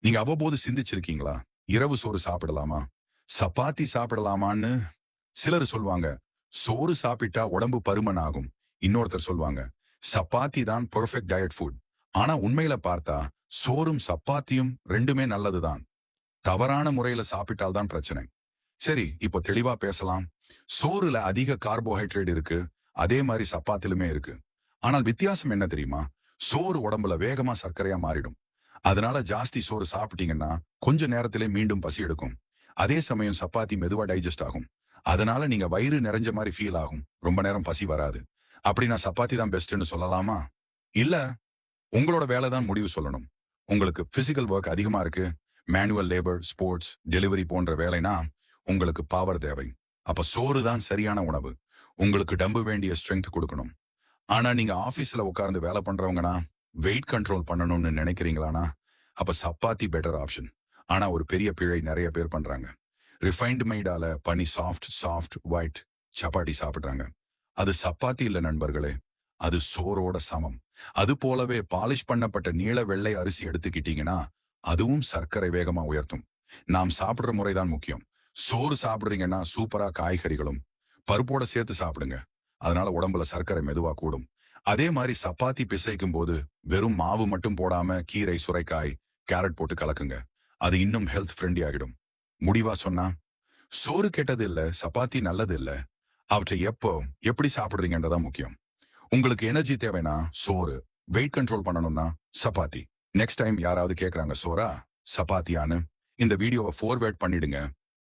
நீங்க அவ்வப்போது சிந்திச்சிருக்கீங்களா? இரவு சோறு சாப்பிடலாமா? சப்பாத்தி சாப்பிடலாமான்னு? சிலர் சொல்வாங்க, சோறு சாப்பிட்டா உடம்பு பருமன் ஆகும். இன்னொருத்தர் சொல்வாங்க, சப்பாத்தி தான் பெர்ஃபெக்ட் டயட் ஃபுட். ஆனா உண்மையில பார்த்தா, சோறும் சப்பாத்தியும் 2மே நல்லதுதான். தவறான முறையில சாப்பிட்டால் தான் பிரச்சனை. சரி, இப்போ தெளிவா பேசலாம். சோறுல அதிக கார்போஹைட்ரேட் இருக்கு. அதே மாதிரி சப்பாத்திலுமே இருக்கு. ஆனால் வித்தியாசம் என்ன தெரியுமா? சோறு உடம்புல வேகமா சர்க்கரையா மாறிடும். அதனால ஜாஸ்தி சோறு சாப்பிட்டீங்கன்னா கொஞ்ச நேரத்திலே மீண்டும் பசி எடுக்கும். அதே சமயம் சப்பாத்தி மெதுவா டைஜஸ்ட் ஆகும். அதனால நீங்க வயிறு நிறைஞ்ச மாதிரி ஃபீல் ஆகும். ரொம்ப நேரம் பசி வராது. அப்படி நான் சப்பாத்தி தான் பெஸ்ட்னு சொல்லலாமா? இல்ல, உங்களோட வேலை தான் முடிவு சொல்லணும். உங்களுக்கு பிசிக்கல் ஒர்க் அதிகமா இருக்கு, மேனுவல் லேபர், ஸ்போர்ட்ஸ், டெலிவரி போன்ற வேலைனா உங்களுக்கு பவர் தேவை. அப்ப சோறு தான் சரியான உணவு. உங்களுக்கு டம்பு வேண்டிய ஸ்ட்ரென்த் கொடுக்கணும். ஆனா நீங்க ஆபீஸ்ல உட்கார்ந்து வேலை பண்றவங்கனா, வெயிட் கண்ட்ரோல் பண்ணணும்னு நினைக்கிறீங்களானா, அப்ப சப்பாத்தி பெட்டர் ஆப்ஷன். ஆனா ஒரு பெரிய பிழை நிறைய பேர் பண்றாங்க. ரிஃபைன்டு மைடால பண்ணி சாஃப்ட் ஒயிட் சப்பாத்தி சாப்பிடுறாங்க. அது சப்பாத்தி இல்ல நண்பர்களே. அது சோறோட சமம். அது போலவே பாலிஷ் பண்ணப்பட்ட நீல வெள்ளை அரிசி எடுத்துக்கிட்டீங்கன்னா, அதுவும் சர்க்கரை வேகமா உயர்த்தும். நாம் சாப்பிடுற முறைதான் முக்கியம். சோறு சாப்பிடுறீங்கன்னா சூப்பரா காய்கறிகளும் பருப்போட சேர்த்து சாப்பிடுங்க. அதனால உடம்புல சர்க்கரை மெதுவா கூடும். அதே மாதிரி சப்பாத்தி பிசைக்கும் போது வெறும் மாவு மட்டும் போடாம கீரை, சுரைக்காய், கேரட் போட்டு கலக்குங்க. அது இன்னும் ஹெல்த் ஃப்ரெண்ட்லி ஆகிடும். முடிவா சொன்னா, சோறு கெட்டது இல்ல, சப்பாத்தி நல்லது இல்ல. அவற்றை எப்போ எப்படி சாப்பிடுறீங்கன்றதான் முக்கியம். உங்களுக்கு எனர்ஜி தேவைன்னா சோறு, வெயிட் கண்ட்ரோல் பண்ணணும்னா சப்பாத்தி. நெக்ஸ்ட் டைம் யாராவது கேக்குறாங்க சோறா சப்பாத்தியான்னு, இந்த வீடியோவை ஃபார்வர்ட் பண்ணிடுங்க.